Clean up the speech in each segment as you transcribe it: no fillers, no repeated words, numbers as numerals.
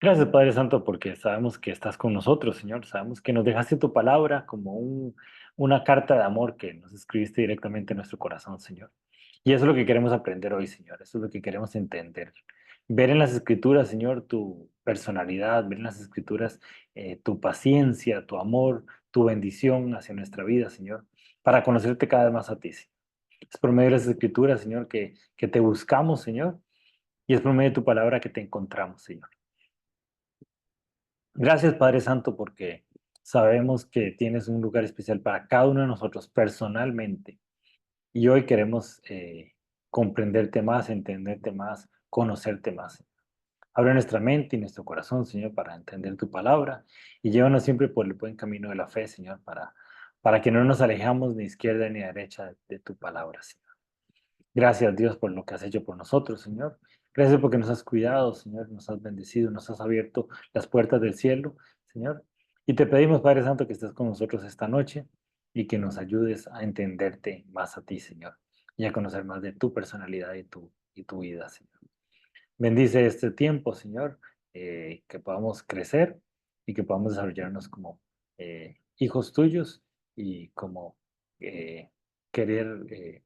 Gracias, Padre Santo, porque sabemos que estás con nosotros, Señor. Sabemos que nos dejaste tu palabra como una carta de amor que nos escribiste directamente en nuestro corazón, Señor. Y eso es lo que queremos aprender hoy, Señor. Eso es lo que queremos entender. Ver en las Escrituras, Señor, tu personalidad, ver en las Escrituras tu paciencia, tu amor, tu bendición hacia nuestra vida, Señor, para conocerte cada vez más a ti, Señor. Es por medio de las Escrituras, Señor, que te buscamos, Señor, y es por medio de tu palabra que te encontramos, Señor. Gracias, Padre Santo, porque sabemos que tienes un lugar especial para cada uno de nosotros personalmente. Y hoy queremos comprenderte más, entenderte más, conocerte más. Abre nuestra mente y nuestro corazón, Señor, para entender tu palabra y llévanos siempre por el buen camino de la fe, Señor, para que no nos alejamos ni izquierda ni derecha de tu palabra, Señor. Gracias, Dios, por lo que has hecho por nosotros, Señor. Gracias porque nos has cuidado, Señor, nos has bendecido, nos has abierto las puertas del cielo, Señor. Y te pedimos, Padre Santo, que estés con nosotros esta noche y que nos ayudes a entenderte más a ti, Señor, y a conocer más de tu personalidad y tu vida, Señor. Bendice este tiempo, Señor, que podamos crecer y que podamos desarrollarnos como hijos tuyos y como querer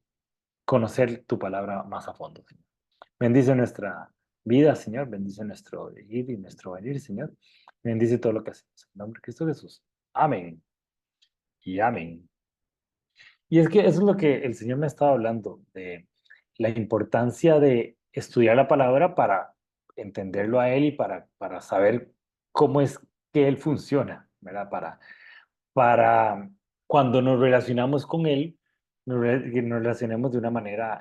conocer tu palabra más a fondo, Señor. Bendice nuestra vida, Señor. Bendice nuestro ir y nuestro venir, Señor. Bendice todo lo que hacemos. En nombre de Cristo Jesús. Amén y amén. Y es que eso es lo que el Señor me estaba hablando, de la importancia de estudiar la palabra para entenderlo a Él y para saber cómo es que Él funciona, ¿verdad? Para cuando nos relacionamos con Él, que nos relacionemos de una manera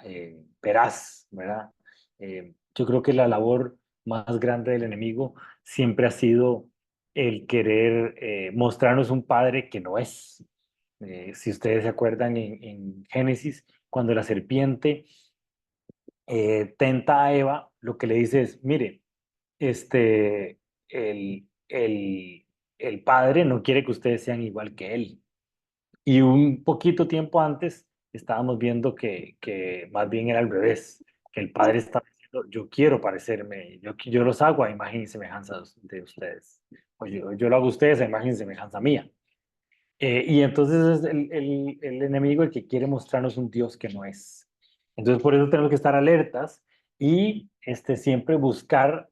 veraz, ¿verdad? Yo creo que la labor más grande del enemigo siempre ha sido el querer mostrarnos un padre que no es. Si ustedes se acuerdan en Génesis, cuando la serpiente tenta a Eva, lo que le dice es, mire, este, el, el, el padre no quiere que ustedes sean igual que él. Y un poquito tiempo antes estábamos viendo que más bien era al revés, que el padre estaba diciendo, yo quiero parecerme, yo los hago a imagen y semejanza de ustedes. O yo lo hago a ustedes a imagen y semejanza mía. Y entonces es el enemigo el que quiere mostrarnos un Dios que no es. Entonces por eso tenemos que estar alertas y siempre buscar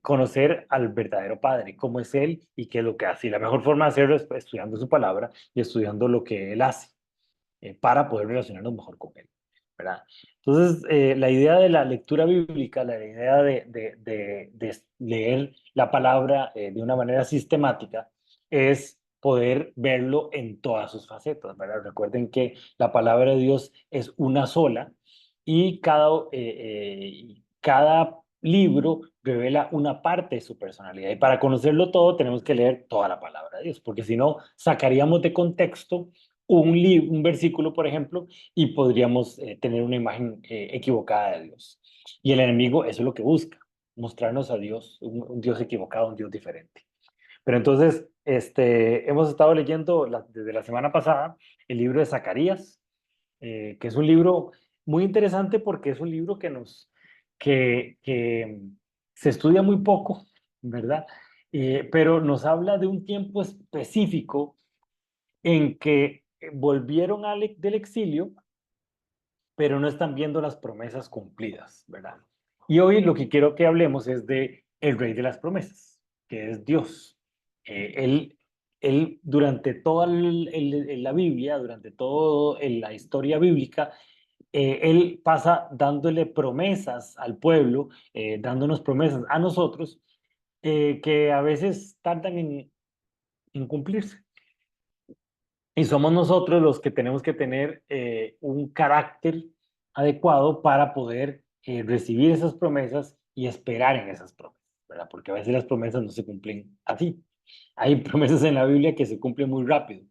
conocer al verdadero Padre, cómo es Él y qué es lo que hace. Y la mejor forma de hacerlo es pues, estudiando su palabra y estudiando lo que Él hace para poder relacionarnos mejor con Él, ¿verdad? Entonces, la idea de la lectura bíblica, la idea de leer la palabra de una manera sistemática, es poder verlo en todas sus facetas, ¿verdad? Recuerden que la palabra de Dios es una sola y cada libro revela una parte de su personalidad. Y para conocerlo todo tenemos que leer toda la palabra de Dios, porque si no, sacaríamos de contexto un versículo, por ejemplo, y podríamos tener una imagen equivocada de Dios. Y el enemigo eso es lo que busca, mostrarnos a Dios, un Dios equivocado, un Dios diferente. Pero entonces, hemos estado leyendo desde la semana pasada el libro de Zacarías, que es un libro muy interesante porque es un libro que se estudia muy poco, ¿verdad? Pero nos habla de un tiempo específico en que volvieron del exilio, pero no están viendo las promesas cumplidas, ¿verdad? Y hoy lo que quiero que hablemos es de el rey de las promesas, que es Dios. Él durante toda la Biblia, durante toda la historia bíblica, él pasa dándole promesas al pueblo, dándonos promesas a nosotros, que a veces tardan en cumplirse. Y somos nosotros los que tenemos que tener un carácter adecuado para poder recibir esas promesas y esperar en esas promesas, ¿verdad? Porque a veces las promesas no se cumplen así. Hay promesas en la Biblia que se cumplen muy rápido,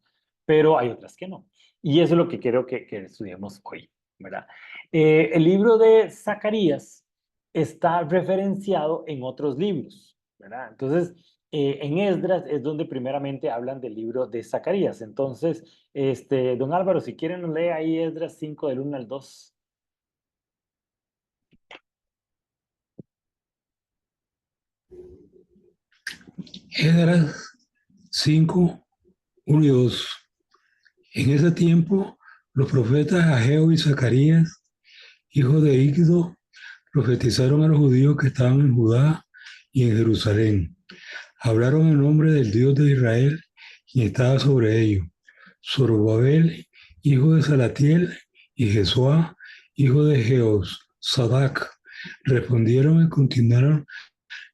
pero hay otras que no. Y eso es lo que quiero que estudiemos hoy, ¿verdad? El libro de Zacarías está referenciado en otros libros, ¿verdad? Entonces, en Esdras es donde primeramente hablan del libro de Zacarías. Entonces, don Álvaro, si quieren, nos lee ahí Esdras 5 del 1 al 2. Esdras 5, 1 y 2. En ese tiempo, los profetas Ageo y Zacarías, hijos de Igdo, profetizaron a los judíos que estaban en Judá y en Jerusalén. Hablaron en nombre del Dios de Israel, quien estaba sobre ellos. Zorobabel, hijo de Salatiel, y Jesuá, hijo de Sadac, respondieron y continuaron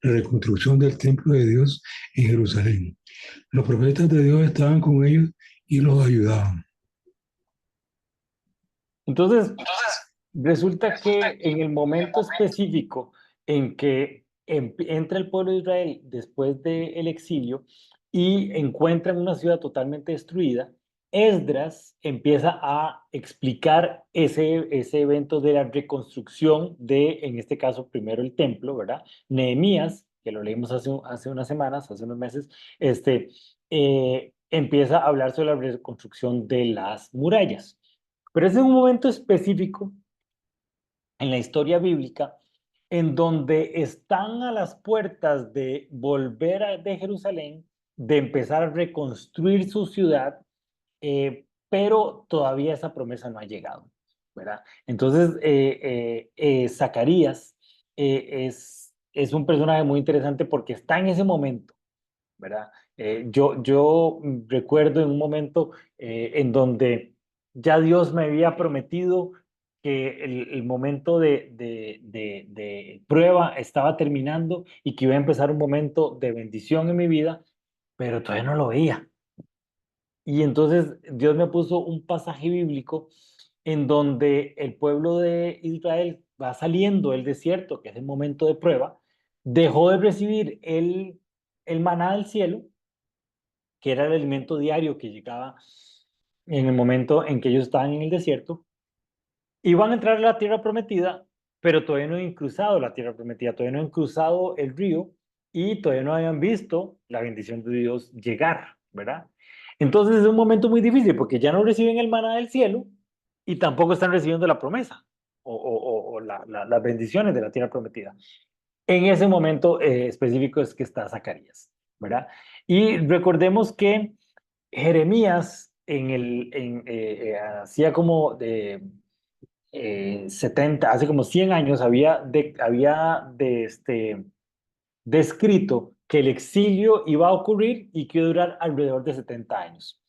la reconstrucción del templo de Dios en Jerusalén. Los profetas de Dios estaban con ellos y los ayudaban. Entonces, resulta que en el momento específico en que entra el pueblo de Israel después del exilio y encuentran una ciudad totalmente destruida, Esdras empieza a explicar ese evento de la reconstrucción de, en este caso, primero el templo, ¿verdad? Nehemías, que lo leímos hace unas semanas, hace unos meses, empieza a hablar sobre la reconstrucción de las murallas. Pero es en un momento específico en la historia bíblica en donde están a las puertas de de Jerusalén, de empezar a reconstruir su ciudad, pero todavía esa promesa no ha llegado, ¿verdad? Entonces, Zacarías es un personaje muy interesante porque está en ese momento, ¿verdad? Yo recuerdo en un momento en donde ya Dios me había prometido que el momento de prueba estaba terminando y que iba a empezar un momento de bendición en mi vida, pero todavía no lo veía. Y entonces Dios me puso un pasaje bíblico en donde el pueblo de Israel va saliendo del desierto, que es el momento de prueba, dejó de recibir el maná del cielo, que era el alimento diario que llegaba en el momento en que ellos estaban en el desierto, iban a entrar a la tierra prometida, pero todavía no habían cruzado la tierra prometida, todavía no habían cruzado el río y todavía no habían visto la bendición de Dios llegar, ¿verdad? Entonces es un momento muy difícil porque ya no reciben el maná del cielo y tampoco están recibiendo la promesa o las bendiciones de la tierra prometida. En ese momento específico es que está Zacarías, ¿verdad? Y recordemos que Jeremías hacía como de 70, hace como 100 años, había descrito que el exilio iba a ocurrir y que iba a durar alrededor de 70 años.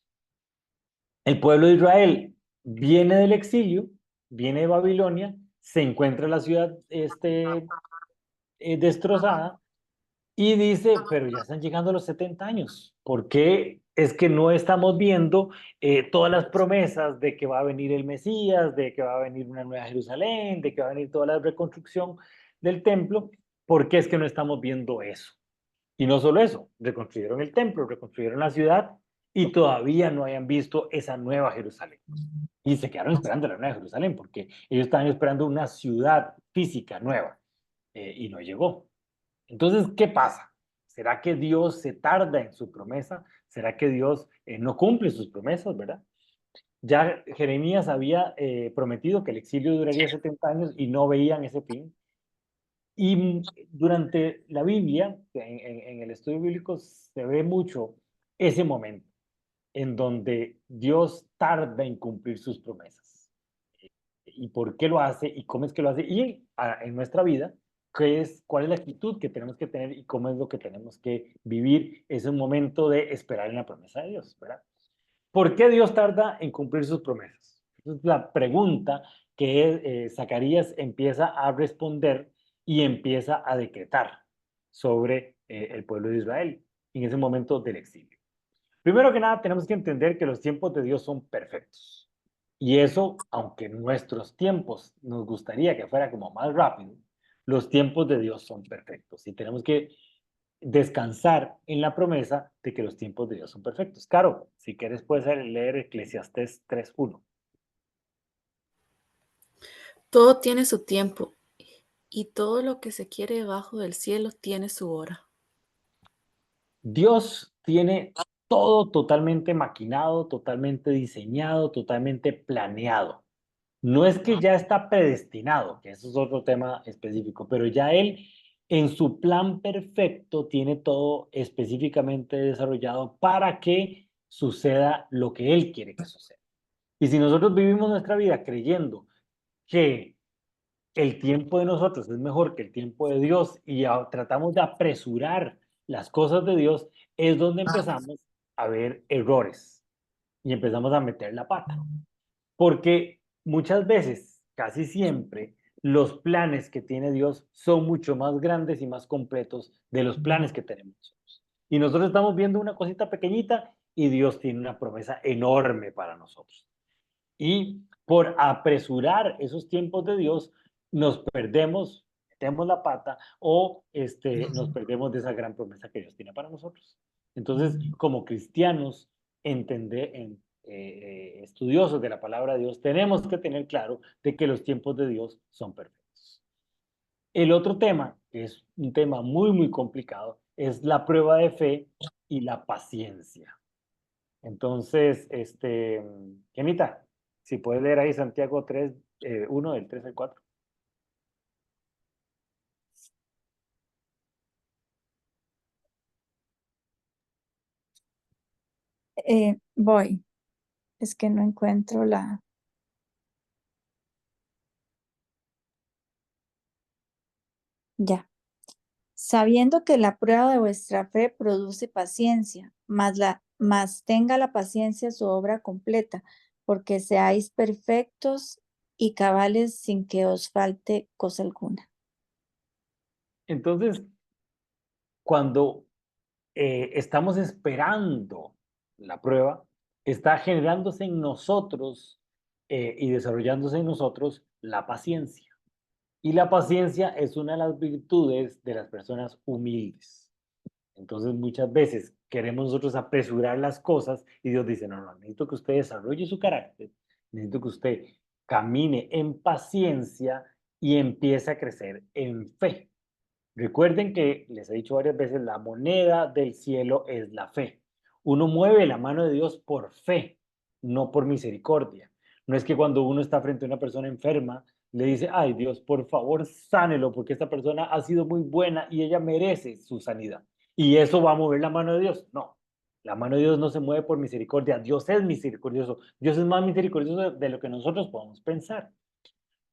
El pueblo de Israel viene del exilio, viene de Babilonia, se encuentra la ciudad destrozada y dice, pero ya están llegando los 70 años. ¿Por qué es que no estamos viendo todas las promesas de que va a venir el Mesías, de que va a venir una nueva Jerusalén, de que va a venir toda la reconstrucción del templo? ¿Por qué es que no estamos viendo eso? Y no solo eso, reconstruyeron el templo, reconstruyeron la ciudad y todavía no hayan visto esa nueva Jerusalén. Y se quedaron esperando la nueva Jerusalén porque ellos estaban esperando una ciudad física nueva y no llegó. Entonces, ¿qué pasa? ¿Será que Dios se tarda en su promesa? ¿Será que Dios no cumple sus promesas, verdad? Ya Jeremías había prometido que el exilio duraría 70 años y no veían ese fin. Y durante la Biblia, en el estudio bíblico, se ve mucho ese momento en donde Dios tarda en cumplir sus promesas. ¿Y por qué lo hace? ¿Y cómo es que lo hace? Y en nuestra vida, ¿cuál es la actitud que tenemos que tener y cómo es lo que tenemos que vivir? Es un momento de esperar en la promesa de Dios, ¿verdad? ¿Por qué Dios tarda en cumplir sus promesas? Esa es la pregunta que Zacarías empieza a responder y empieza a decretar sobre el pueblo de Israel en ese momento del exilio. Primero que nada, tenemos que entender que los tiempos de Dios son perfectos. Y eso, aunque nuestros tiempos nos gustaría que fuera como más rápido, los tiempos de Dios son perfectos. Y tenemos que descansar en la promesa de que los tiempos de Dios son perfectos. Caro, si quieres puedes leer Eclesiastés 3:1. Todo tiene su tiempo, y todo lo que se quiere debajo del cielo tiene su hora. Dios tiene todo totalmente maquinado, totalmente diseñado, totalmente planeado. No es que ya está predestinado, que eso es otro tema específico, pero ya Él en su plan perfecto tiene todo específicamente desarrollado para que suceda lo que Él quiere que suceda. Y si nosotros vivimos nuestra vida creyendo que el tiempo de nosotros es mejor que el tiempo de Dios y tratamos de apresurar las cosas de Dios, es donde empezamos a ver errores y empezamos a meter la pata. Porque muchas veces, casi siempre, los planes que tiene Dios son mucho más grandes y más completos de los planes que tenemos nosotros. Y nosotros estamos viendo una cosita pequeñita y Dios tiene una promesa enorme para nosotros. Y por apresurar esos tiempos de Dios, nos perdemos, metemos la pata o nos perdemos de esa gran promesa que Dios tiene para nosotros. Entonces, como cristianos, estudiosos de la palabra de Dios, tenemos que tener claro de que los tiempos de Dios son perfectos. El otro tema, que es un tema muy, muy complicado, es la prueba de fe y la paciencia. Entonces, Kenita, si puedes leer ahí Santiago 3, 1 del 3 al 4. Voy, es que no encuentro la... Ya. Sabiendo que la prueba de vuestra fe produce paciencia, mas tenga la paciencia su obra completa, porque seáis perfectos y cabales sin que os falte cosa alguna. Entonces, cuando estamos esperando la prueba, está generándose en nosotros y desarrollándose en nosotros la paciencia. Y la paciencia es una de las virtudes de las personas humildes. Entonces muchas veces queremos nosotros apresurar las cosas y Dios dice, no, no, necesito que usted desarrolle su carácter, necesito que usted camine en paciencia y empiece a crecer en fe. Recuerden que les he dicho varias veces, la moneda del cielo es la fe. Uno mueve la mano de Dios por fe, no por misericordia. No es que cuando uno está frente a una persona enferma, le dice, ay Dios, por favor, sánelo, porque esta persona ha sido muy buena y ella merece su sanidad. Y eso va a mover la mano de Dios. No, la mano de Dios no se mueve por misericordia. Dios es misericordioso. Dios es más misericordioso de lo que nosotros podemos pensar.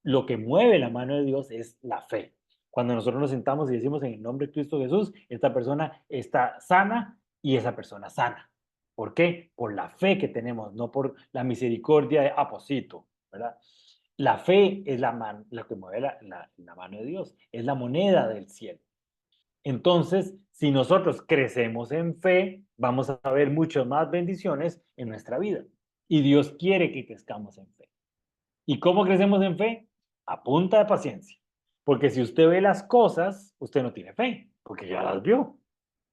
Lo que mueve la mano de Dios es la fe. Cuando nosotros nos sentamos y decimos en el nombre de Cristo Jesús, esta persona está sana y esa persona sana. ¿Por qué? Por la fe que tenemos, no por la misericordia de Aposito, ¿verdad? La fe es la que mueve la mano de Dios, es la moneda del cielo. Entonces, si nosotros crecemos en fe, vamos a ver muchas más bendiciones en nuestra vida. Y Dios quiere que crezcamos en fe. ¿Y cómo crecemos en fe? A punta de paciencia. Porque si usted ve las cosas, usted no tiene fe, porque ya las vio.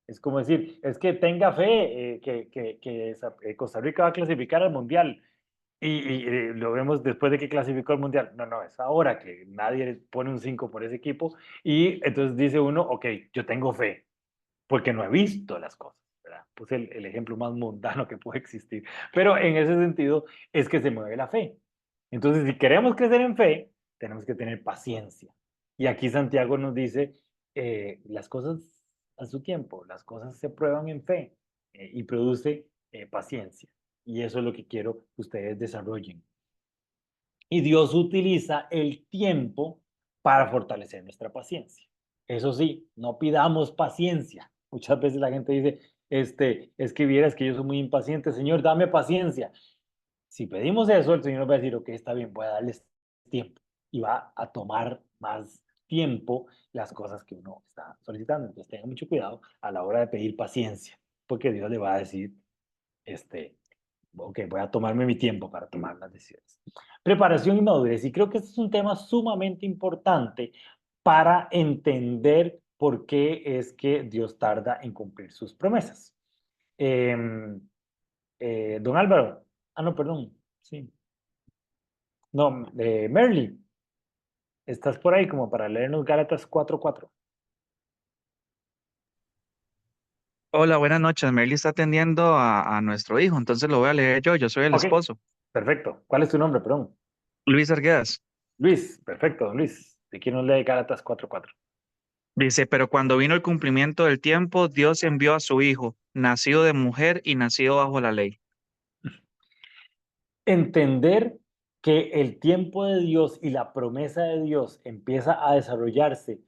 Es como decir, es que tenga fe que Costa Rica va a clasificar al Mundial. Y lo vemos después de que clasificó al Mundial. No, no, es ahora que nadie pone un 5 por ese equipo. Y entonces dice uno, ok, yo tengo fe, porque no he visto las cosas. ¿Verdad? Puse el ejemplo más mundano que puede existir. Pero en ese sentido es que se mueve la fe. Entonces, si queremos crecer en fe, tenemos que tener paciencia. Y aquí Santiago nos dice, las cosas a su tiempo, las cosas se prueban en fe y produce paciencia. Y eso es lo que quiero que ustedes desarrollen. Y Dios utiliza el tiempo para fortalecer nuestra paciencia. Eso sí, no pidamos paciencia. Muchas veces la gente dice, es que vieras que yo soy muy impaciente, Señor, dame paciencia. Si pedimos eso, el Señor nos va a decir, ok, está bien, voy a darles tiempo. Y va a tomar más tiempo las cosas que uno está solicitando. Entonces tenga mucho cuidado a la hora de pedir paciencia, porque Dios le va a decir, ok, voy a tomarme mi tiempo para tomar las decisiones. Preparación y madurez. Y creo que este es un tema sumamente importante para entender por qué es que Dios tarda en cumplir sus promesas. Don Álvaro. Ah, no, perdón. Sí. No, Merly, estás por ahí como para leernos Gálatas 4:4. Hola, buenas noches. Merly está atendiendo a nuestro hijo, entonces lo voy a leer yo. Yo soy el Ok, esposo. perfecto. ¿Cuál es tu nombre, perdón? Luis Arguedas. Luis, perfecto, Luis. ¿De quién nos lee Gálatas 4:4? Dice, pero cuando vino el cumplimiento del tiempo, Dios envió a su hijo, nacido de mujer y nacido bajo la ley. Entender que el tiempo de Dios y la promesa de Dios empieza a desarrollarse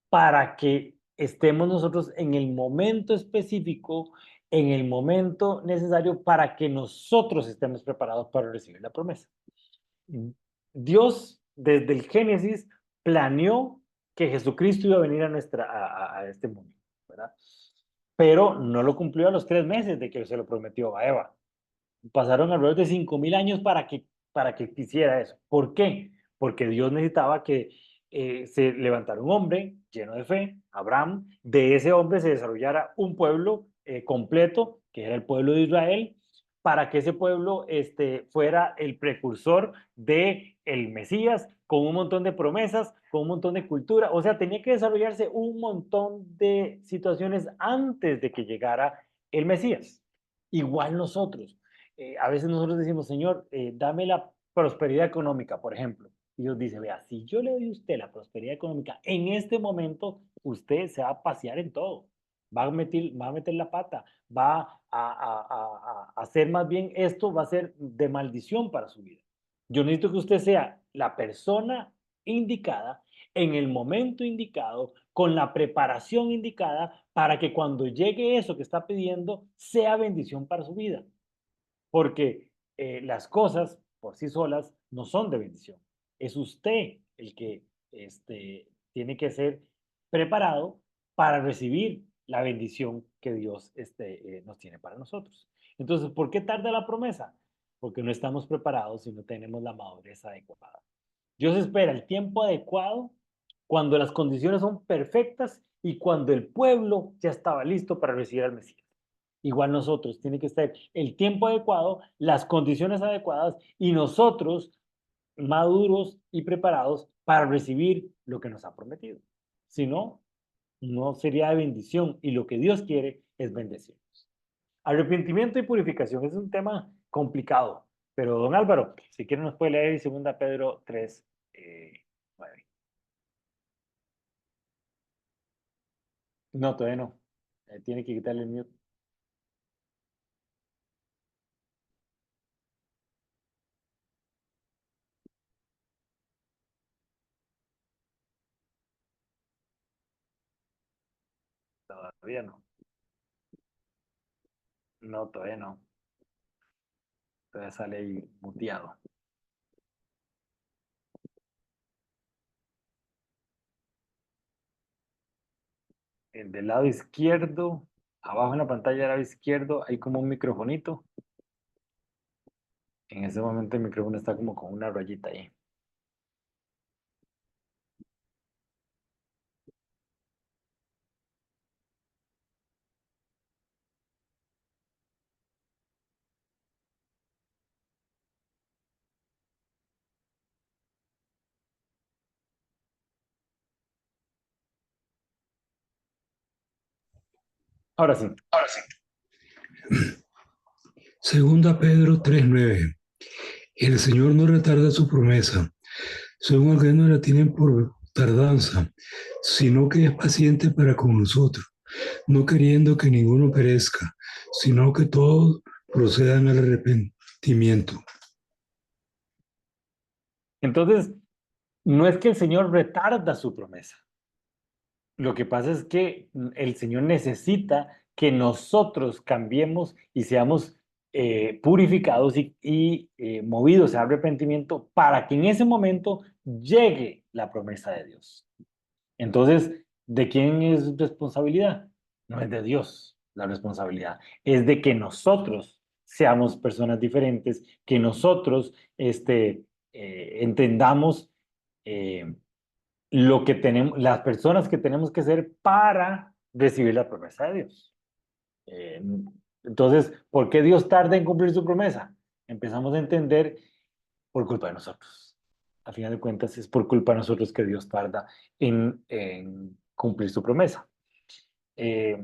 para que estemos nosotros en el momento específico, en el momento necesario para que nosotros estemos preparados para recibir la promesa. Dios, desde el Génesis, planeó que Jesucristo iba a venir a este mundo, ¿verdad? Pero no lo cumplió a los 3 meses de que se lo prometió a Eva. Pasaron alrededor de 5.000 años para que quisiera eso. ¿Por qué? Porque Dios necesitaba que se levantara un hombre lleno de fe, Abraham. De ese hombre se desarrollara un pueblo completo, que era el pueblo de Israel, para que ese pueblo fuera el precursor de el Mesías, con un montón de promesas, con un montón de cultura. O sea, tenía que desarrollarse un montón de situaciones antes de que llegara el Mesías. Igual nosotros. A veces nosotros decimos, Señor, dame la prosperidad económica, por ejemplo. Y Dios dice, vea, si yo le doy a usted la prosperidad económica, en este momento usted se va a pasear en todo. Va a meter la pata, va a hacer más bien esto, va a ser de maldición para su vida. Yo necesito que usted sea la persona indicada, en el momento indicado, con la preparación indicada, para que cuando llegue eso que está pidiendo, sea bendición para su vida. Porque las cosas por sí solas no son de bendición. Es usted el que tiene que ser preparado para recibir la bendición que Dios nos tiene para nosotros. Entonces, ¿por qué tarda la promesa? Porque no estamos preparados y no tenemos la madurez adecuada. Dios espera el tiempo adecuado cuando las condiciones son perfectas y cuando el pueblo ya estaba listo para recibir al Mesías. Igual nosotros, tiene que estar el tiempo adecuado, las condiciones adecuadas y nosotros maduros y preparados para recibir lo que nos ha prometido. Si no, no sería de bendición y lo que Dios quiere es bendecirnos. Arrepentimiento y purificación es un tema complicado, pero don Álvaro, si quiere nos puede leer 2 Pedro 3, 9. No, todavía no. Tiene que quitarle el mute. Todavía no. No, todavía no. Todavía sale ahí muteado. Del lado izquierdo, abajo en la pantalla del lado izquierdo, hay como un microfonito. En ese momento el micrófono está como con una rayita ahí. Ahora sí. Segunda Pedro 3:9. El Señor no retarda su promesa, según algunos la tienen por tardanza, sino que es paciente para con nosotros, no queriendo que ninguno perezca, sino que todos procedan al arrepentimiento. Entonces, no es que el Señor retarda su promesa. Lo que pasa es que el Señor necesita que nosotros cambiemos y seamos purificados y movidos a arrepentimiento para que en ese momento llegue la promesa de Dios. Entonces, ¿de quién es responsabilidad? No es de Dios la responsabilidad, es de que nosotros seamos personas diferentes, que nosotros entendamos lo que tenemos, las personas que tenemos que ser para recibir la promesa de Dios. Eh, entonces, ¿por qué Dios tarda en cumplir su promesa? Empezamos a entender por culpa de nosotros. A final de cuentas, es por culpa de nosotros que Dios tarda en cumplir su promesa. Y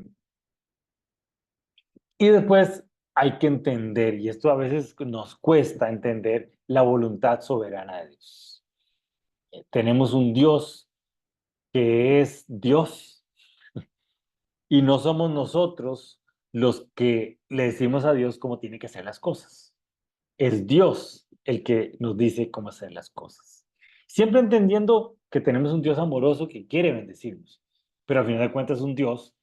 después hay que entender, y esto a veces nos cuesta entender, la voluntad soberana de Dios. Tenemos un Dios que es Dios. Y no somos nosotros los que le decimos a Dios cómo tiene que hacer las cosas. Es Dios el que nos dice cómo hacer las cosas. Siempre entendiendo que tenemos un Dios amoroso que quiere bendecirnos, pero al final de cuentas es un Dios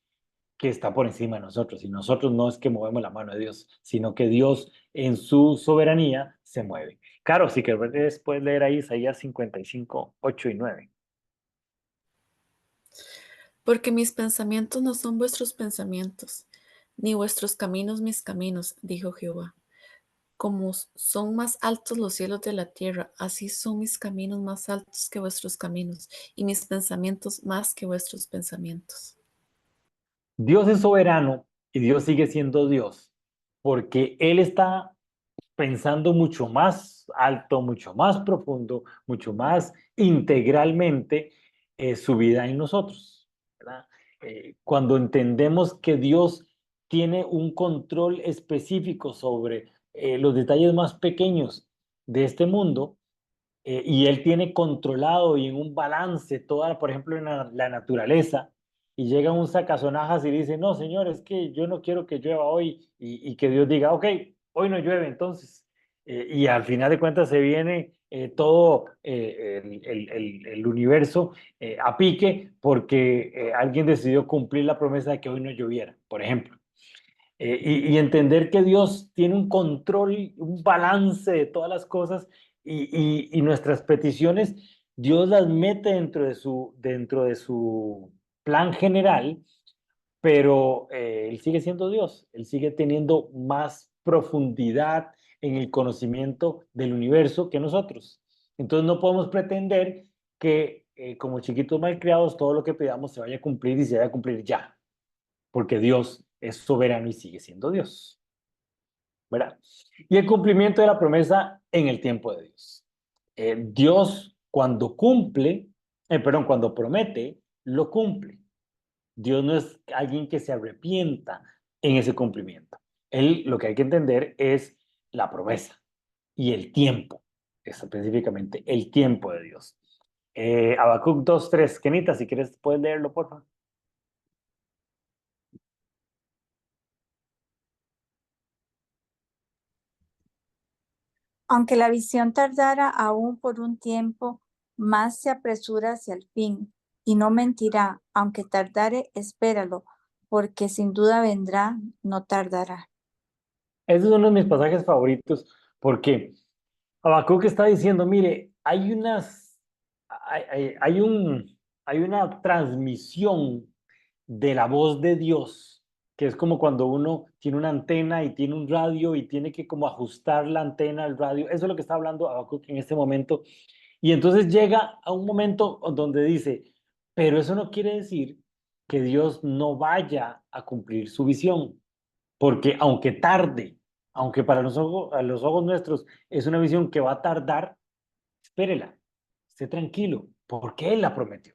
que está por encima de nosotros. Y nosotros no es que movemos la mano de Dios, sino que Dios en su soberanía se mueve. Claro, si querés puedes leer ahí Isaías 55, 8 y 9. Porque mis pensamientos no son vuestros pensamientos, ni vuestros caminos mis caminos, dijo Jehová. Como son más altos los cielos de la tierra, así son mis caminos más altos que vuestros caminos, y mis pensamientos más que vuestros pensamientos. Dios es soberano y Dios sigue siendo Dios, porque Él está pensando mucho más alto, mucho más profundo, mucho más integralmente su vida en nosotros, ¿verdad? Cuando entendemos que Dios tiene un control específico sobre los detalles más pequeños de este mundo, y él tiene controlado y en un balance toda, por ejemplo, en la naturaleza, y llega un sacazonajas y dice, no, señor, es que yo no quiero que llueva hoy, y que Dios diga, ok, hoy no llueve entonces. Y al final de cuentas se viene todo el universo a pique porque alguien decidió cumplir la promesa de que hoy no lloviera, por ejemplo. Y entender que Dios tiene un control, un balance de todas las cosas y nuestras peticiones, Dios las mete dentro de su plan general, pero Él sigue siendo Dios, Él sigue teniendo más profundidad en el conocimiento del universo que nosotros. Entonces no podemos pretender que como chiquitos malcriados todo lo que pidamos se vaya a cumplir y se vaya a cumplir ya, porque Dios es soberano y sigue siendo Dios, ¿verdad? Y el cumplimiento de la promesa en el tiempo de Dios. Dios cuando cumple, perdón, cuando promete, lo cumple. Dios no es alguien que se arrepienta en ese cumplimiento. Él, lo que hay que entender es la promesa y el tiempo, específicamente el tiempo de Dios. Habacuc 2:3, Kenita, si quieres puedes leerlo, por favor. Aunque la visión tardara aún por un tiempo, más se apresura hacia el fin, y no mentirá, aunque tardare, espéralo, porque sin duda vendrá, no tardará. Ese es uno de mis pasajes favoritos porque Habacuc está diciendo, mire, hay hay una transmisión de la voz de Dios, que es como cuando uno tiene una antena y tiene un radio y tiene que como ajustar la antena al radio. Eso es lo que está hablando Habacuc en este momento. Y entonces llega a un momento donde dice, pero eso no quiere decir que Dios no vaya a cumplir su visión, porque aunque tarde, aunque para a los ojos nuestros es una visión que va a tardar, espérela, esté tranquilo, porque Él la prometió.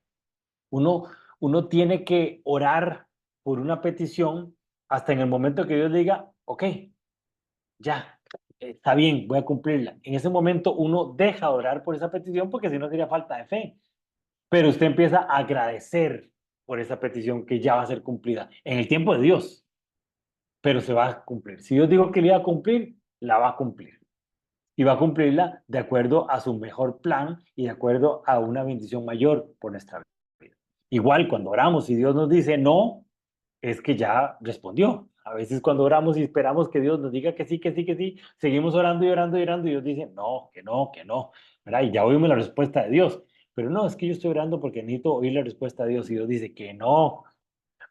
Uno, uno tiene que orar por una petición hasta en el momento que Dios diga, ok, ya, está bien, voy a cumplirla. En ese momento uno deja de orar por esa petición porque si no sería falta de fe. Pero usted empieza a agradecer por esa petición que ya va a ser cumplida en el tiempo de Dios, pero se va a cumplir. Si Dios dijo que le iba a cumplir, la va a cumplir. Y va a cumplirla de acuerdo a su mejor plan y de acuerdo a una bendición mayor por nuestra vida. Igual cuando oramos y Dios nos dice no, es que ya respondió. A veces cuando oramos y esperamos que Dios nos diga que sí, que sí, que sí, seguimos orando y orando y orando y Dios dice no, que no, que no, ¿verdad? Y ya oímos la respuesta de Dios. Pero no, es que yo estoy orando porque necesito oír la respuesta de Dios y Dios dice que no.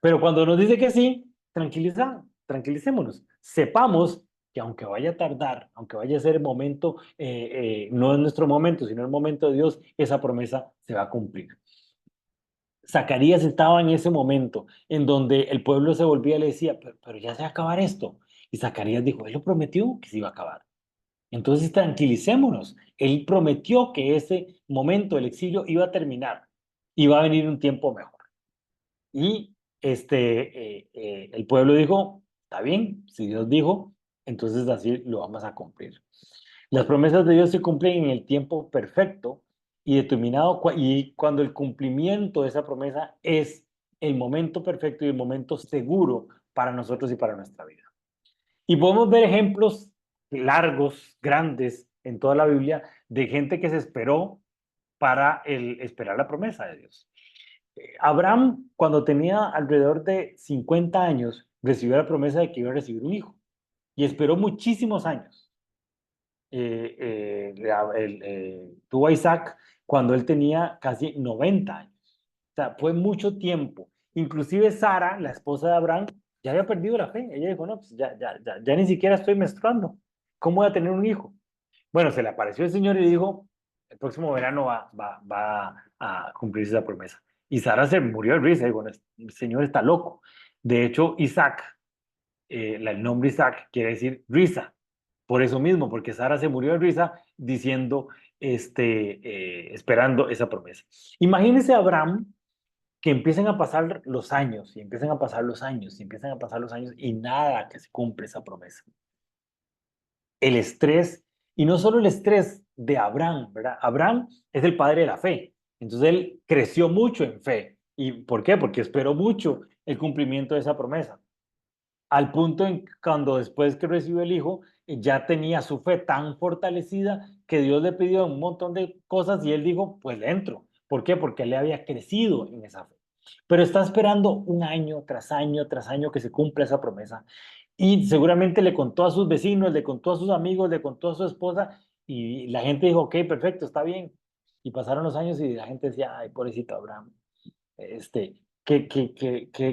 Pero cuando nos dice que sí, tranquilicémonos. Sepamos que aunque vaya a tardar, aunque vaya a ser el momento, no es nuestro momento, sino el momento de Dios, esa promesa se va a cumplir. Zacarías estaba en ese momento en donde el pueblo se volvía y le decía, pero ya se va a acabar esto. Y Zacarías dijo, él lo prometió que se iba a acabar. Entonces tranquilicémonos. Él prometió que ese momento del exilio iba a terminar. Iba a venir un tiempo mejor. Y el pueblo dijo, está bien, si Dios dijo, entonces así lo vamos a cumplir. Las promesas de Dios se cumplen en el tiempo perfecto y determinado, y cuando el cumplimiento de esa promesa es el momento perfecto y el momento seguro para nosotros y para nuestra vida. Y podemos ver ejemplos largos, grandes en toda la Biblia de gente que se esperó para esperar la promesa de Dios. Abraham, cuando tenía alrededor de 50 años, recibió la promesa de que iba a recibir un hijo y esperó muchísimos años. Tuvo a Isaac cuando él tenía casi 90 años. O sea, fue mucho tiempo. Inclusive Sara, la esposa de Abraham, ya había perdido la fe. Ella dijo, no, pues ya ni siquiera estoy menstruando. ¿Cómo voy a tener un hijo? Bueno, se le apareció el Señor y dijo, el próximo verano va a cumplirse esa promesa. Y Sara se murió de risa y bueno, el Señor está loco. De hecho, Isaac, el nombre Isaac quiere decir risa. Por eso mismo, porque Sara se murió de risa diciendo, esperando esa promesa. Imagínese a Abraham que empiecen a pasar los años, y empiezan a pasar los años, y empiezan a pasar los años, y nada que se cumple esa promesa. El estrés, y no solo el estrés de Abraham, ¿verdad? Abraham es el padre de la fe, entonces él creció mucho en fe. ¿Y por qué? Porque esperó mucho el cumplimiento de esa promesa. Al punto en cuando después que recibió el hijo, ya tenía su fe tan fortalecida que Dios le pidió un montón de cosas y él dijo, pues le entro. ¿Por qué? Porque él había crecido en esa fe. Pero está esperando un año tras año tras año que se cumpla esa promesa. Y seguramente le contó a sus vecinos, le contó a sus amigos, le contó a su esposa y la gente dijo, ok, perfecto, está bien. Y pasaron los años y la gente decía, ay, pobrecito Abraham, qué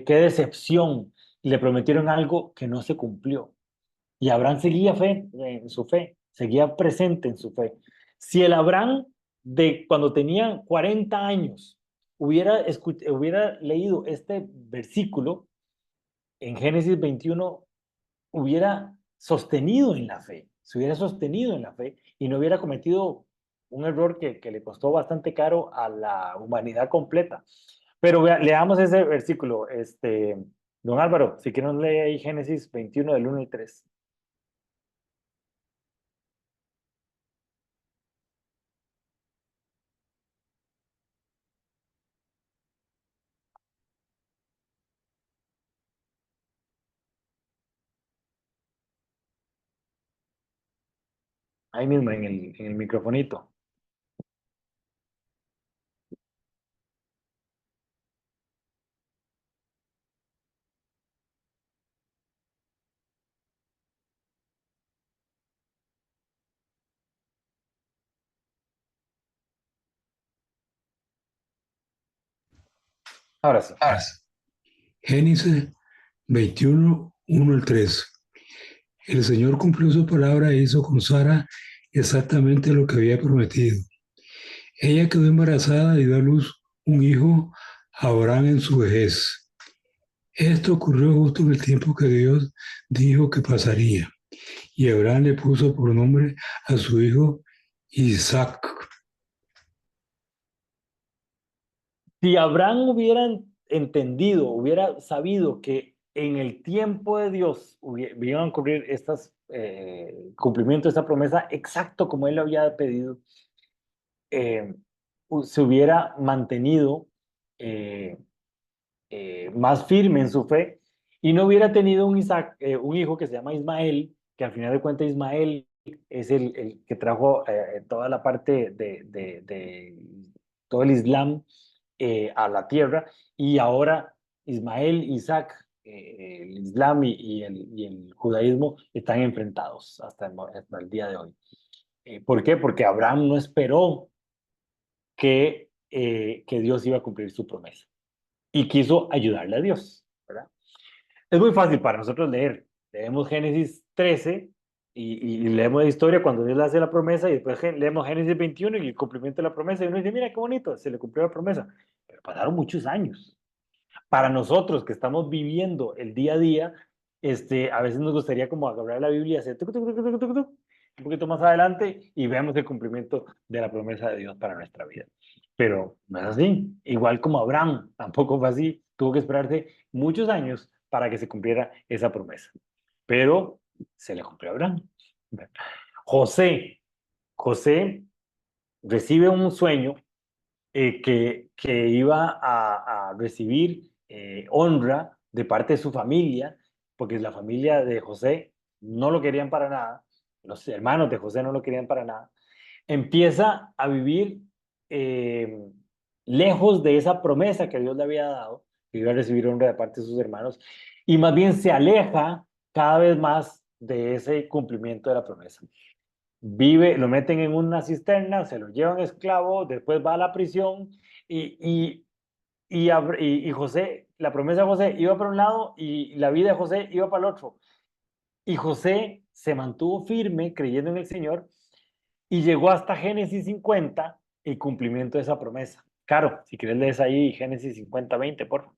decepción. Le prometieron algo que no se cumplió. Y Abraham seguía fe, en su fe, seguía presente en su fe. Si el Abraham de cuando tenía 40 años hubiera leído este versículo en Génesis 21, hubiera sostenido en la fe, se hubiera sostenido en la fe y no hubiera cometido un error que le costó bastante caro a la humanidad completa. Pero leamos ese versículo, don Álvaro, si quieren lee ahí Génesis 21 del 1 al 3. Ahí mismo en el microfonito. Ahora sí. Génesis 21, 1 al 3. El Señor cumplió su palabra e hizo con Sara exactamente lo que había prometido. Ella quedó embarazada y dio a luz un hijo a Abraham en su vejez. Esto ocurrió justo en el tiempo que Dios dijo que pasaría. Y Abraham le puso por nombre a su hijo Isaac. Si Abraham hubiera entendido, hubiera sabido que en el tiempo de Dios iban a ocurrir estos cumplimientos de esta promesa exacto como él lo había pedido, eh, se hubiera mantenido eh, más firme en su fe y no hubiera tenido un hijo que se llama Ismael, que al final de cuentas Ismael es el que trajo toda la parte de todo el Islam a la tierra, y ahora Ismael, Isaac, el Islam y el judaísmo están enfrentados hasta el día de hoy. ¿Por qué? Porque Abraham no esperó que Dios iba a cumplir su promesa y quiso ayudarle a Dios, ¿verdad? Es muy fácil para nosotros leer. Leemos Génesis 13 y leemos la historia cuando Dios le hace la promesa y después leemos Génesis 21 y el cumplimiento de la promesa y uno dice, mira qué bonito, se le cumplió la promesa. Pero pasaron muchos años. Para nosotros que estamos viviendo el día a día, a veces nos gustaría como agarrar la Biblia y hacer un poquito más adelante y vemos el cumplimiento de la promesa de Dios para nuestra vida. Pero no es así. Igual como Abraham, tampoco fue así. Tuvo que esperarse muchos años para que se cumpliera esa promesa. Pero se le cumplió a Abraham. José, José recibe un sueño que iba a recibir honra de parte de su familia, porque la familia de José no lo querían para nada, los hermanos de José no lo querían para nada, empieza a vivir eh, lejos de esa promesa que Dios le había dado, que iba a recibir honra de parte de sus hermanos, y más bien se aleja cada vez más de ese cumplimiento de la promesa. Vive, lo meten en una cisterna, se lo llevan esclavo, después va a la prisión y, y José, la promesa de José iba para un lado y la vida de José iba para el otro. Y José se mantuvo firme creyendo en el Señor y llegó hasta Génesis 50 el cumplimiento de esa promesa. Caro, si quieres lees ahí Génesis 50, 20, por favor.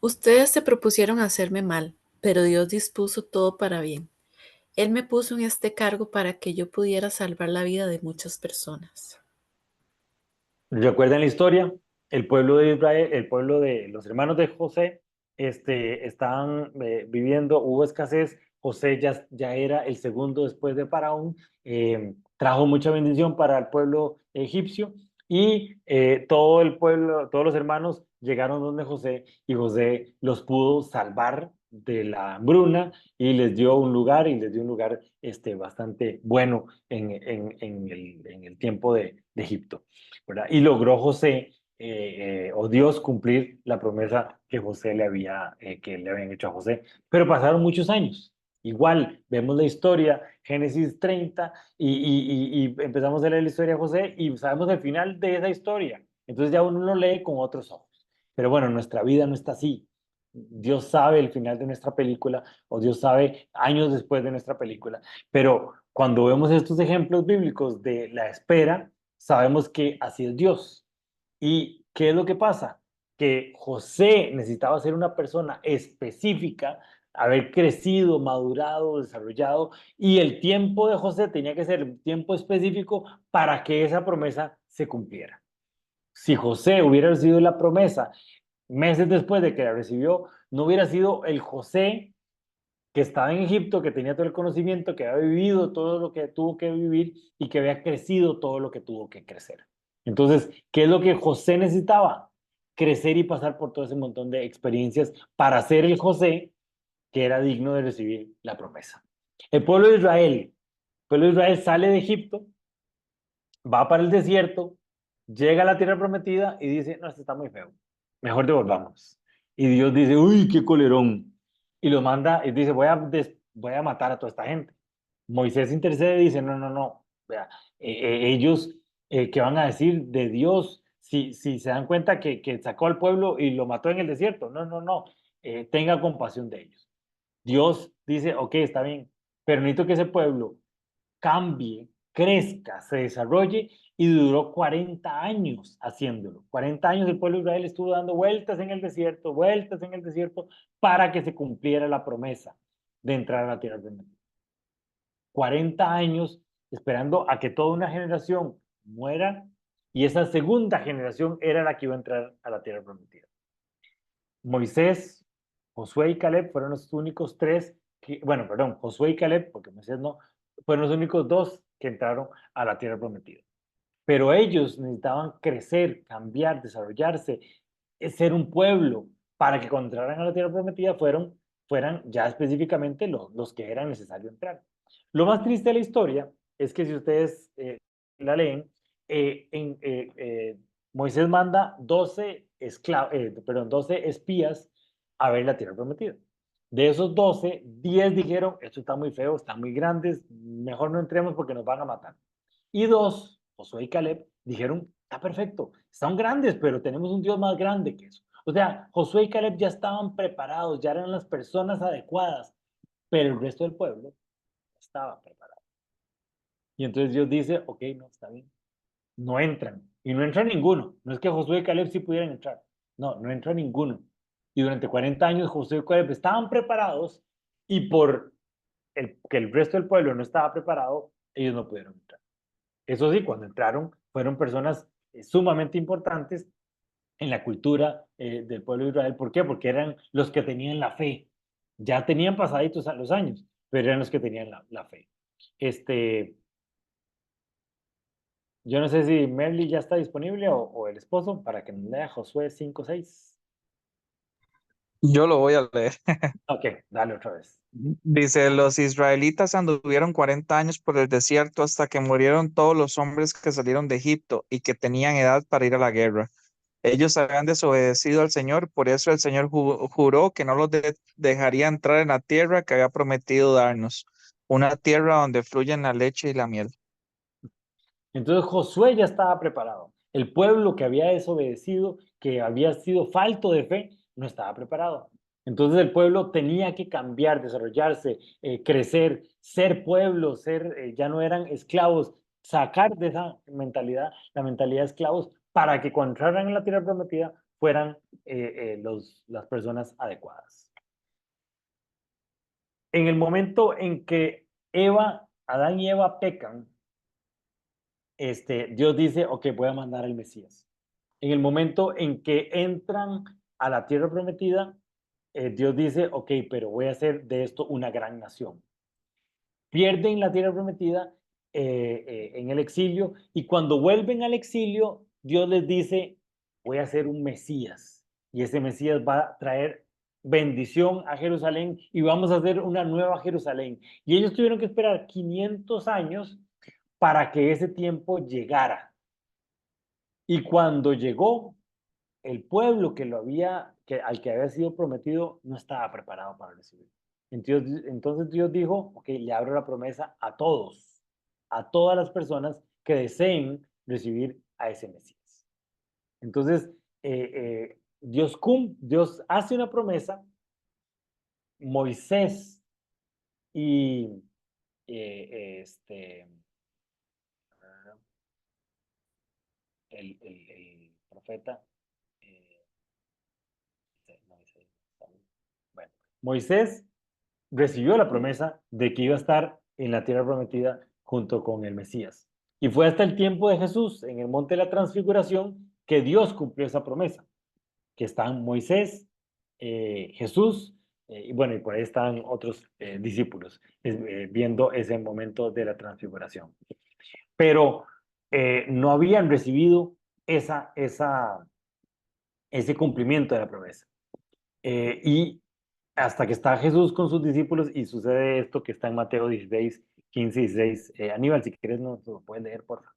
Ustedes se propusieron hacerme mal, pero Dios dispuso todo para bien. Él me puso en este cargo para que yo pudiera salvar la vida de muchas personas. ¿Recuerdan la historia? El pueblo de Israel, el pueblo de los hermanos de José, estaban viviendo, hubo escasez. José ya era el segundo después de Faraón, trajo mucha bendición para el pueblo egipcio y todo el pueblo, todos los hermanos llegaron donde José y José los pudo salvar de la hambruna y les dio un lugar y les dio un lugar bastante bueno en el tiempo de Egipto. ¿Verdad? Y logró José o Dios cumplir la promesa que que le habían hecho a José. Pero pasaron muchos años. Igual, vemos la historia, Génesis 30, y empezamos a leer la historia de José y sabemos el final de esa historia. Entonces ya uno lo lee con otros ojos. Pero bueno, nuestra vida no está así. Dios sabe el final de nuestra película o Dios sabe años después de nuestra película. Pero cuando vemos estos ejemplos bíblicos de la espera, sabemos que así es Dios. ¿Y qué es lo que pasa? Que José necesitaba ser una persona específica, haber crecido, madurado, desarrollado, y el tiempo de José tenía que ser un tiempo específico para que esa promesa se cumpliera. Si José hubiera recibido la promesa meses después de que la recibió, no hubiera sido el José que estaba en Egipto, que tenía todo el conocimiento, que había vivido todo lo que tuvo que vivir y que había crecido todo lo que tuvo que crecer. Entonces, ¿qué es lo que José necesitaba? Crecer y pasar por todo ese montón de experiencias para ser el José que era digno de recibir la promesa. El pueblo de Israel sale de Egipto, va para el desierto, llega a la tierra prometida y dice, no, esto está muy feo, mejor devolvamos. Y Dios dice, uy, qué colerón. Y lo manda y dice, voy a matar a toda esta gente. Moisés intercede y dice, no, no, no, vea, ellos, ¿qué van a decir de Dios si se dan cuenta que sacó al pueblo y lo mató en el desierto? No, no, no, tenga compasión de ellos. Dios dice, ok, está bien, pero necesito que ese pueblo cambie, crezca, se desarrolle y duró 40 años haciéndolo. 40 años el pueblo de Israel estuvo dando vueltas en el desierto para que se cumpliera la promesa de entrar a la tierra prometida. 40 años esperando a que toda una generación muera y esa segunda generación era la que iba a entrar a la tierra prometida. Moisés, Josué y Caleb fueron los únicos tres, bueno, perdón, Josué y Caleb, porque Moisés no, fueron los únicos dos que entraron a la tierra prometida. Pero ellos necesitaban crecer, cambiar, desarrollarse, ser un pueblo, para que cuando entraran a la tierra prometida fueran ya específicamente los que eran necesario entrar. Lo más triste de la historia es que si ustedes la leen, Moisés manda 12 espías a ver la tierra prometida. De esos 12, 10 dijeron, esto está muy feo, están muy grandes, mejor no entremos porque nos van a matar. Y dos, Josué y Caleb, dijeron, está perfecto, están grandes, pero tenemos un Dios más grande que eso. O sea, Josué y Caleb ya estaban preparados, ya eran las personas adecuadas, pero el resto del pueblo estaba preparado. Y entonces Dios dice, ok, no, está bien, no entran. Y no entra ninguno. No es que Josué y Caleb sí pudieran entrar. No, no entra ninguno. Y durante 40 años Josué y Caleb estaban preparados y por que el resto del pueblo no estaba preparado, ellos no pudieron entrar. Eso sí, cuando entraron, fueron personas sumamente importantes en la cultura del pueblo de Israel. ¿Por qué? Porque eran los que tenían la fe. Ya tenían pasaditos los años, pero eran los que tenían la fe. Yo no sé si Merly ya está disponible o el esposo para que nos lea Josué 5:6. Yo lo voy a leer. Ok, dale otra vez. Dice, los israelitas anduvieron 40 años por el desierto hasta que murieron todos los hombres que salieron de Egipto y que tenían edad para ir a la guerra. Ellos habían desobedecido al Señor, por eso el Señor juró que no los dejaría entrar en la tierra que había prometido darnos, una tierra donde fluyen la leche y la miel. Entonces Josué ya estaba preparado. El pueblo que había desobedecido, que había sido falto de fe, no estaba preparado. Entonces el pueblo tenía que cambiar, desarrollarse, crecer, ser pueblo, ya no eran esclavos, sacar de esa mentalidad, la mentalidad de esclavos, para que cuando entraran en la tierra prometida fueran las personas adecuadas. En el momento en que Adán y Eva pecan, Dios dice, ok, voy a mandar al Mesías. En el momento en que entran a la tierra prometida, Dios dice, ok, pero voy a hacer de esto una gran nación. Pierden la tierra prometida en el exilio y cuando vuelven al exilio, Dios les dice, voy a hacer un Mesías y ese Mesías va a traer bendición a Jerusalén y vamos a hacer una nueva Jerusalén. Y ellos tuvieron que esperar 500 años para que ese tiempo llegara. Y cuando llegó, el pueblo al que había sido prometido no estaba preparado para recibir. Entonces Dios dijo, ok, le abro la promesa a todos, a todas las personas que deseen recibir a ese Mesías. Entonces, Dios hace una promesa, Moisés y el profeta, bueno, Moisés recibió la promesa de que iba a estar en la tierra prometida junto con el Mesías. Y fue hasta el tiempo de Jesús, en el monte de la transfiguración, que Dios cumplió esa promesa, que están Moisés, Jesús, y bueno, y por ahí están otros discípulos viendo ese momento de la transfiguración. Pero no habían recibido ese cumplimiento de la promesa. Y hasta que está Jesús con sus discípulos y sucede esto que está en Mateo 16, 15 y 16. Aníbal, si quieres, nos lo puedes leer, por favor.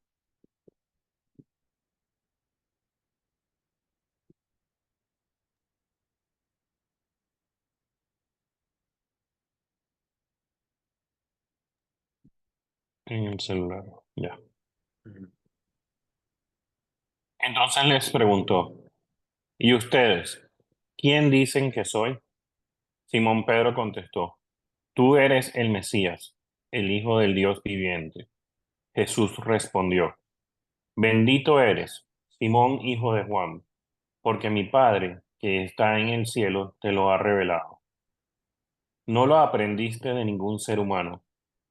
En el celular, ya. Entonces les preguntó, ¿y ustedes? ¿Quién dicen que soy? Simón Pedro contestó, tú eres el Mesías, el Hijo del Dios viviente. Jesús respondió, bendito eres, Simón, hijo de Juan, porque mi Padre, que está en el cielo, te lo ha revelado. No lo aprendiste de ningún ser humano.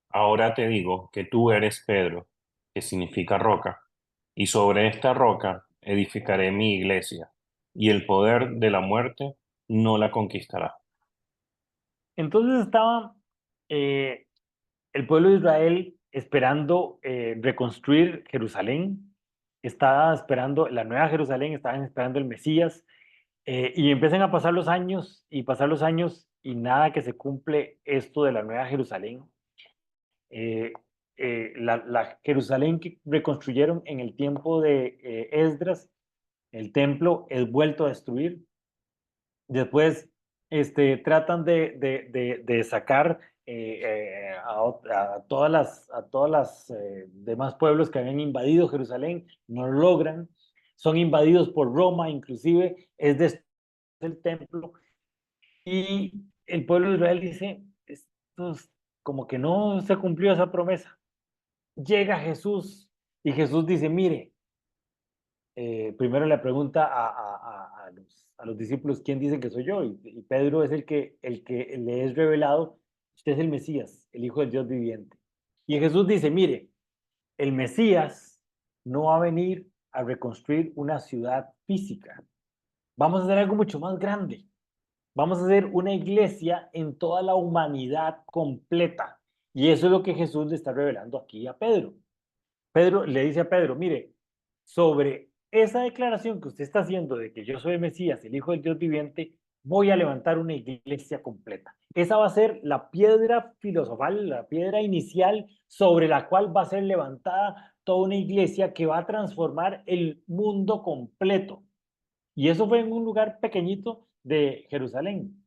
Ahora te digo que tú eres Pedro, que significa roca, y sobre esta roca edificaré mi iglesia, y el poder de la muerte no la conquistará. Entonces estaba el pueblo de Israel esperando reconstruir Jerusalén, estaba esperando la nueva Jerusalén, estaban esperando el Mesías, y empiezan a pasar los años y pasar los años y nada que se cumple esto de la nueva Jerusalén. La Jerusalén que reconstruyeron en el tiempo de Esdras, el templo es vuelto a destruir. Después tratan de sacar a todas las demás pueblos que habían invadido Jerusalén, no lo logran, son invadidos por Roma, inclusive es destruido el templo y el pueblo de Israel dice, esto como que no se cumplió esa promesa. Llega Jesús y Jesús dice, mire, primero le pregunta a los discípulos quién dicen que soy yo y Pedro es el que le es revelado, usted es el Mesías, el Hijo del Dios viviente. Y Jesús dice, mire, el Mesías no va a venir a reconstruir una ciudad física, vamos a hacer algo mucho más grande. Vamos a hacer una iglesia en toda la humanidad completa. Y eso es lo que Jesús le está revelando aquí a Pedro. Pedro le dice a Pedro, mire, sobre esa declaración que usted está haciendo de que yo soy el Mesías, el Hijo del Dios viviente, voy a levantar una iglesia completa. Esa va a ser la piedra filosofal, la piedra inicial sobre la cual va a ser levantada toda una iglesia que va a transformar el mundo completo. Y eso fue en un lugar pequeñito de Jerusalén,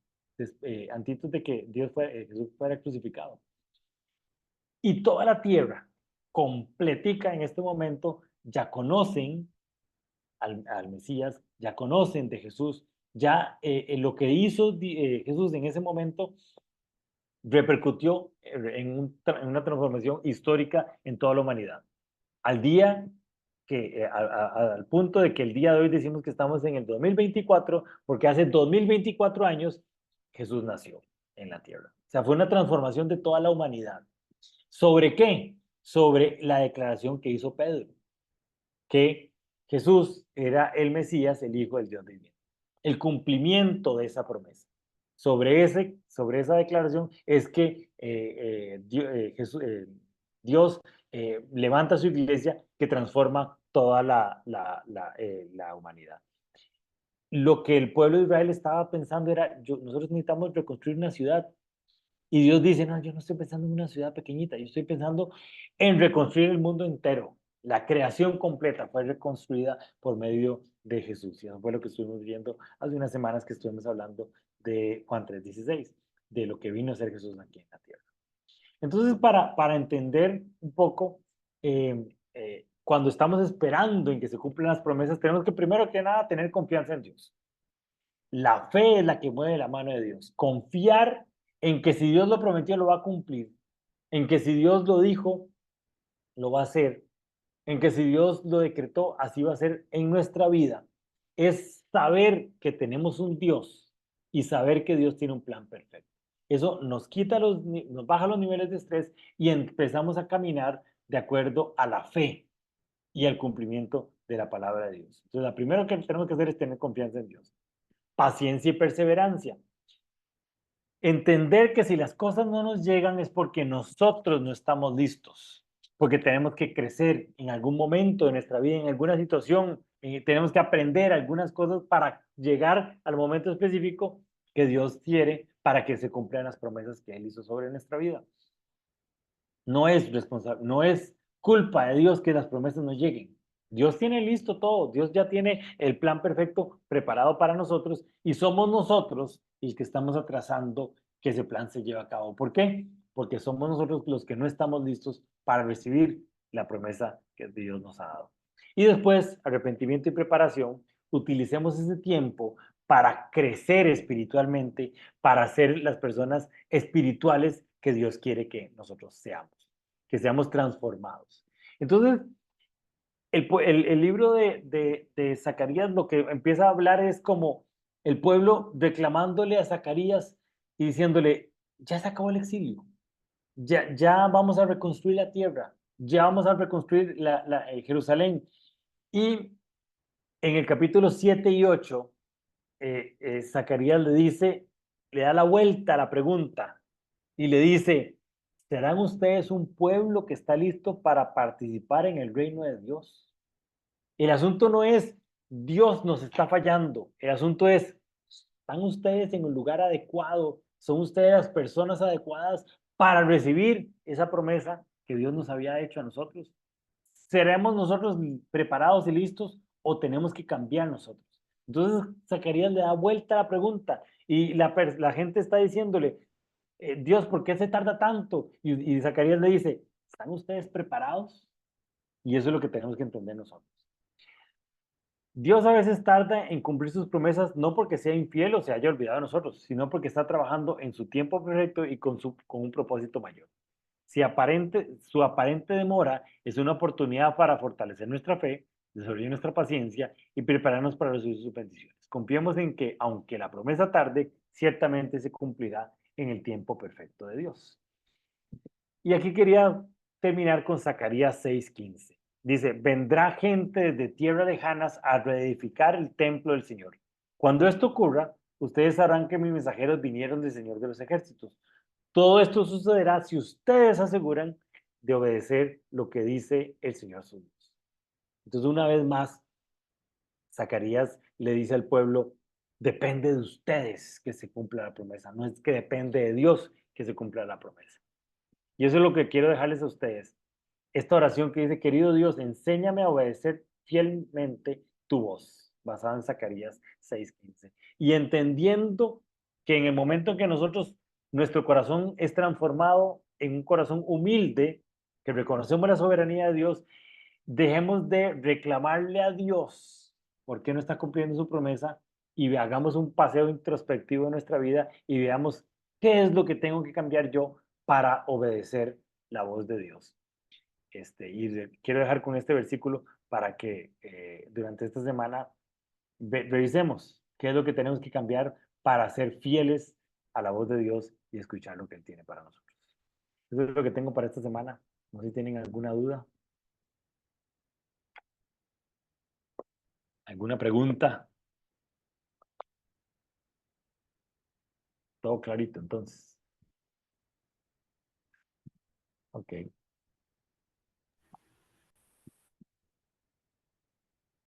antes de que Jesús fuera crucificado. Y toda la tierra completica en este momento ya conocen al Mesías, ya conocen de Jesús, ya lo que hizo Jesús en ese momento repercutió en una transformación histórica en toda la humanidad. Al día que, al punto de que el día de hoy decimos que estamos en el 2024, porque hace 2024 años Jesús nació en la tierra. O sea, fue una transformación de toda la humanidad. ¿Sobre qué? Sobre la declaración que hizo Pedro, que Jesús era el Mesías, el Hijo del Dios viviente. El cumplimiento de esa promesa. Sobre esa declaración es que Dios levanta su iglesia que transforma toda la humanidad. Lo que el pueblo de Israel estaba pensando era, nosotros necesitamos reconstruir una ciudad. Y Dios dice, no, yo no estoy pensando en una ciudad pequeñita, yo estoy pensando en reconstruir el mundo entero. La creación completa fue reconstruida por medio de Jesús. Y eso fue lo que estuvimos viendo hace unas semanas que estuvimos hablando de Juan 3:16, de lo que vino a ser Jesús aquí en la tierra. Entonces, para entender un poco, cuando estamos esperando en que se cumplan las promesas, tenemos que primero que nada tener confianza en Dios. La fe es la que mueve la mano de Dios. Confiar en que si Dios lo prometió, lo va a cumplir. En que si Dios lo dijo, lo va a hacer. En que si Dios lo decretó, así va a ser en nuestra vida. Es saber que tenemos un Dios y saber que Dios tiene un plan perfecto. Eso nos nos baja los niveles de estrés y empezamos a caminar de acuerdo a la fe y al cumplimiento de la palabra de Dios. Entonces, lo primero que tenemos que hacer es tener confianza en Dios. Paciencia y perseverancia. Entender que si las cosas no nos llegan es porque nosotros no estamos listos, porque tenemos que crecer en algún momento de nuestra vida, en alguna situación, tenemos que aprender algunas cosas para llegar al momento específico que Dios quiere para que se cumplan las promesas que Él hizo sobre nuestra vida. No es culpa de Dios que las promesas no lleguen. Dios tiene listo todo, Dios ya tiene el plan perfecto preparado para nosotros y somos nosotros los que estamos atrasando que ese plan se lleve a cabo. ¿Por qué? Porque somos nosotros los que no estamos listos para recibir la promesa que Dios nos ha dado. Y después, arrepentimiento y preparación, utilicemos ese tiempo para crecer espiritualmente, para ser las personas espirituales que Dios quiere que nosotros seamos, que seamos transformados. Entonces, el libro de Zacarías lo que empieza a hablar es como el pueblo reclamándole a Zacarías y diciéndole, ya se acabó el exilio, ya vamos a reconstruir la tierra, ya vamos a reconstruir Jerusalén. Y en el capítulo 7 y 8, Zacarías le da la vuelta a la pregunta y le dice, ¿serán ustedes un pueblo que está listo para participar en el reino de Dios? El asunto no es Dios nos está fallando, el asunto es, ¿están ustedes en el lugar adecuado? ¿Son ustedes las personas adecuadas para recibir esa promesa que Dios nos había hecho a nosotros? ¿Seremos nosotros preparados y listos o tenemos que cambiar nosotros? Entonces Zacarías le da vuelta a la pregunta y la gente está diciéndole, Dios, ¿por qué se tarda tanto? Y Zacarías le dice, ¿están ustedes preparados? Y eso es lo que tenemos que entender nosotros. Dios a veces tarda en cumplir sus promesas no porque sea infiel o se haya olvidado de nosotros, sino porque está trabajando en su tiempo perfecto y con un propósito mayor. Su aparente demora es una oportunidad para fortalecer nuestra fe, desarrollar nuestra paciencia y prepararnos para recibir sus bendiciones. Confiemos en que, aunque la promesa tarde, ciertamente se cumplirá en el tiempo perfecto de Dios. Y aquí quería terminar con Zacarías 6:15. Dice, vendrá gente desde tierras lejanas a reedificar el templo del Señor. Cuando esto ocurra, ustedes sabrán que mis mensajeros vinieron del Señor de los ejércitos. Todo esto sucederá si ustedes aseguran de obedecer lo que dice el Señor su Dios. Entonces, una vez más, Zacarías le dice al pueblo, depende de ustedes que se cumpla la promesa, no es que depende de Dios que se cumpla la promesa. Y eso es lo que quiero dejarles a ustedes. Esta oración que dice, querido Dios, enséñame a obedecer fielmente tu voz, basada en Zacarías 6:15. Y entendiendo que en el momento en que nosotros, nuestro corazón es transformado en un corazón humilde, que reconocemos la soberanía de Dios, dejemos de reclamarle a Dios por qué no está cumpliendo su promesa y hagamos un paseo introspectivo en nuestra vida y veamos qué es lo que tengo que cambiar yo para obedecer la voz de Dios. Quiero dejar con este versículo para que durante esta semana revisemos qué es lo que tenemos que cambiar para ser fieles a la voz de Dios y escuchar lo que Él tiene para nosotros. Eso es lo que tengo para esta semana. No sé si tienen alguna duda, alguna pregunta. Todo clarito, entonces. Ok.